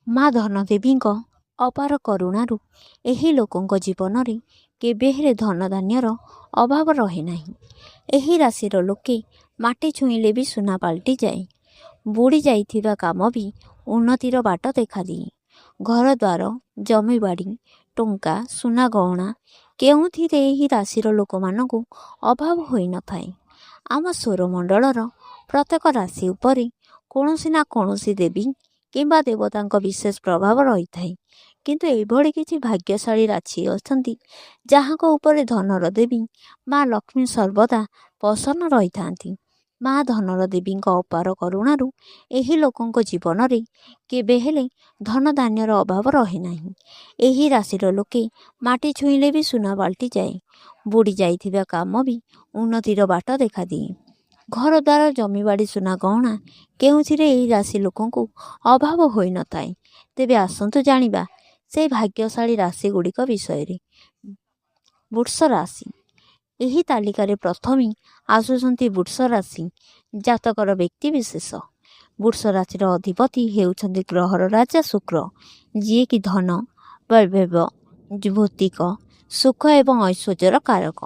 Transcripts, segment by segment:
ମା ଧନଦେବୀଙ୍କ ଅପାର କରୁଣାରୁ ଏହି ଲୋକଙ୍କ ଜୀବନରେ କେବେ ହେଲେ ଧନଧାନ୍ୟର ଅଭାବ ରହେ ନାହିଁ। ଏହି ରାଶିର ଲୋକେ ମାଟି ଛୁଇଁଲେ ବି ସୁନା ପାଲଟିଯାଏ। ବୁଡ଼ି ଯାଇଥିବା କାମ ବି ଉନ୍ନତିର ବାଟ ଦେଖାଦିଏ। ଘରଦ୍ୱାର, ଜମିବାଡ଼ି, ଟଙ୍କା, ସୁନା ଗହଣା କେଉଁଥିରେ ଏହି ରାଶିର ଲୋକମାନଙ୍କୁ ଅଭାବ ହୋଇନଥାଏ। ଆମ ସୌରମଣ୍ଡଳର ପ୍ରତ୍ୟେକ ରାଶି ଉପରେ କୌଣସି ନା କୌଣସି ଦେବୀ କିମ୍ବା ଦେବତାଙ୍କ ବିଶେଷ ପ୍ରଭାବ ରହିଥାଏ। କିନ୍ତୁ ଏଭଳି କିଛି ଭାଗ୍ୟଶାଳୀ ରାଶି ଅଛନ୍ତି ଯାହାଙ୍କ ଉପରେ ଧନର ଦେବୀ ମା ଲକ୍ଷ୍ମୀ ସର୍ବଦା ପ୍ରସନ୍ନ ରହିଥାନ୍ତି। ମା ଧନର ଦେବୀଙ୍କ ଅପାର କରୁଣାରୁ ଏହି ଲୋକଙ୍କ ଜୀବନରେ କେବେ ହେଲେ ଧନଧାନ୍ୟର ଅଭାବ ରହେ ନାହିଁ। ଏହି ରାଶିର ଲୋକେ ମାଟି ଛୁଇଁଲେ ବି ସୁନା ପାଲଟିଯାଏ। ବୁଡ଼ି ଯାଇଥିବା କାମ ବି ଉନ୍ନତିର ବାଟ ଦେଖାଦିଏ। ଘରଦ୍ୱାର, ଜମିବାଡ଼ି, ସୁନା ଗହଣା କେଉଁଥିରେ ଏହି ରାଶି ଲୋକଙ୍କୁ ଅଭାବ ହୋଇନଥାଏ। ତେବେ ଆସନ୍ତୁ ଜାଣିବା ସେହି ଭାଗ୍ୟଶାଳୀ ରାଶି ଗୁଡ଼ିକ ବିଷୟରେ। ବୃଷ ରାଶି। ଏହି ତାଲିକାରେ ପ୍ରଥମେ ଆସୁଛନ୍ତି ବୃଷ ରାଶି ଜାତକର ବ୍ୟକ୍ତିବିଶେଷ। ବୃଷ ରାଶିର ଅଧିପତି ହେଉଛନ୍ତି ଗ୍ରହର ରାଜା ଶୁକ୍ର, ଯିଏକି ଧନ, ବୈଭବ, ଭୌତିକ ସୁଖ ଏବଂ ଐଶ୍ୱର୍ଯ୍ୟର କାରକ।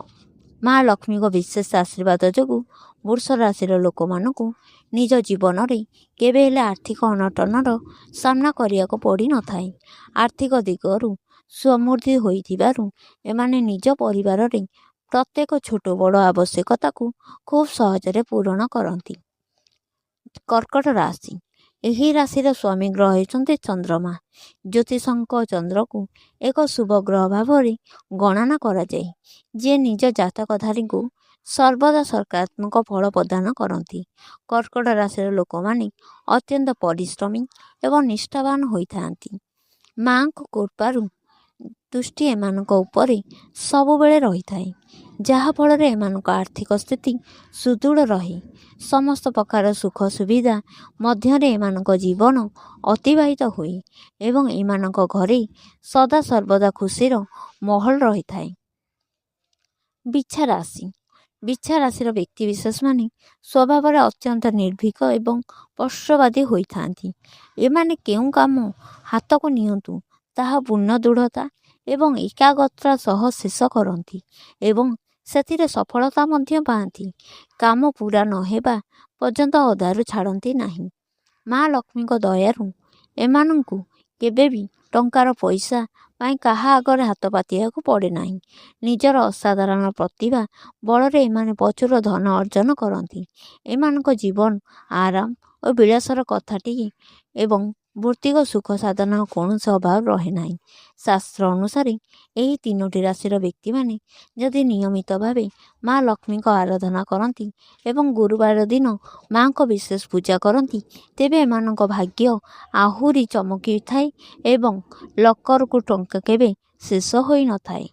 ମା ଲକ୍ଷ୍ମୀଙ୍କ ବିଶେଷ ଆଶୀର୍ବାଦ ଯୋଗୁଁ ବୃଷ ରାଶିର ଲୋକମାନଙ୍କୁ ନିଜ ଜୀବନରେ କେବେ ହେଲେ ଆର୍ଥିକ ଅନଟନର ସାମ୍ନା କରିବାକୁ ପଡ଼ିନଥାଏ। ଆର୍ଥିକ ଦିଗରୁ ସମୃଦ୍ଧି ହୋଇଥିବାରୁ ଏମାନେ ନିଜ ପରିବାରରେ ପ୍ରତ୍ୟେକ ଛୋଟ ବଡ଼ ଆବଶ୍ୟକତାକୁ ଖୁବ୍ ସହଜରେ ପୂରଣ କରନ୍ତି। କର୍କଟ ରାଶି। ଏହି ରାଶିର ସ୍ୱାମୀ ଗ୍ରହ ହେଉଛନ୍ତି ଚନ୍ଦ୍ରମା। ଜ୍ୟୋତିଷଙ୍କ ଚନ୍ଦ୍ରକୁ ଏକ ଶୁଭ ଗ୍ରହ ଭାବରେ ଗଣନା କରାଯାଏ, ଯିଏ ନିଜ ଜାତକଧାରୀଙ୍କୁ ସର୍ବଦା ସକାରାତ୍ମକ ଫଳ ପ୍ରଦାନ କରନ୍ତି। କର୍କଟ ରାଶିର ଲୋକମାନେ ଅତ୍ୟନ୍ତ ପରିଶ୍ରମୀ ଏବଂ ନିଷ୍ଠାବାନ ହୋଇଥାନ୍ତି। ମାଙ୍କ କୃପାରୁ ଦୃଷ୍ଟି ଏମାନଙ୍କ ଉପରେ ସବୁବେଳେ ରହିଥାଏ, ଯାହାଫଳରେ ଏମାନଙ୍କ ଆର୍ଥିକ ସ୍ଥିତି ସୁଦୃଢ଼ ରହେ। ସମସ୍ତ ପ୍ରକାର ସୁଖ ସୁବିଧା ମଧ୍ୟରେ ଏମାନଙ୍କ ଜୀବନ ଅତିବାହିତ ହୁଏ ଏବଂ ଏମାନଙ୍କ ଘରେ ସଦା ସର୍ବଦା ଖୁସିର ମାହୋଲ ରହିଥାଏ। ବିଛା ରାଶି। ବିଛା ରାଶିର ବ୍ୟକ୍ତିବିଶେଷମାନେ ସ୍ୱଭାବରେ ଅତ୍ୟନ୍ତ ନିର୍ଭୀକ ଏବଂ ସ୍ପଷ୍ଟବାଦୀ ହୋଇଥାନ୍ତି। ଏମାନେ କେଉଁ କାମ ହାତକୁ ନିଅନ୍ତୁ ତାହା ପୂର୍ଣ୍ଣ ଦୃଢ଼ତା ଏବଂ ଏକାଗ୍ରତା ସହ ଶେଷ କରନ୍ତି ଏବଂ ସେଥିରେ ସଫଳତା ମଧ୍ୟ ପାଆନ୍ତି। କାମ ପୂରା ନ ହେବା ପର୍ଯ୍ୟନ୍ତ ଅଧାରୁ ଛାଡ଼ନ୍ତି ନାହିଁ। ମା ଲକ୍ଷ୍ମୀଙ୍କ ଦୟାରୁ ଏମାନଙ୍କୁ କେବେ ବି ଟଙ୍କାର ପଇସା ପାଇଁ କାହା ଆଗରେ ହାତ ପାତିବାକୁ ପଡ଼େ ନାହିଁ। ନିଜର ଅସାଧାରଣ ପ୍ରତିଭା ବଳରେ ଏମାନେ ପ୍ରଚୁର ଧନ ଅର୍ଜନ କରନ୍ତି। ଏମାନଙ୍କ ଜୀବନ ଆରାମ ଓ ବିଳାସର କଥାଟିଏ ଏବଂ ଭୌତିକ ସୁଖ ସାଧନର କୌଣସି ଅଭାବ ରହେ ନାହିଁ। ଶାସ୍ତ୍ର ଅନୁସାରେ ଏହି ତିନୋଟି ରାଶିର ବ୍ୟକ୍ତିମାନେ ଯଦି ନିୟମିତ ଭାବେ ମା ଲକ୍ଷ୍ମୀଙ୍କ ଆରାଧନା କରନ୍ତି ଏବଂ ଗୁରୁବାର ଦିନ ମାଙ୍କ ବିଶେଷ ପୂଜା କରନ୍ତି, ତେବେ ଏମାନଙ୍କ ଭାଗ୍ୟ ଆହୁରି ଚମକିଥାଏ ଏବଂ ଲକରକୁ ଟଙ୍କା କେବେ ଶେଷ ହୋଇନଥାଏ।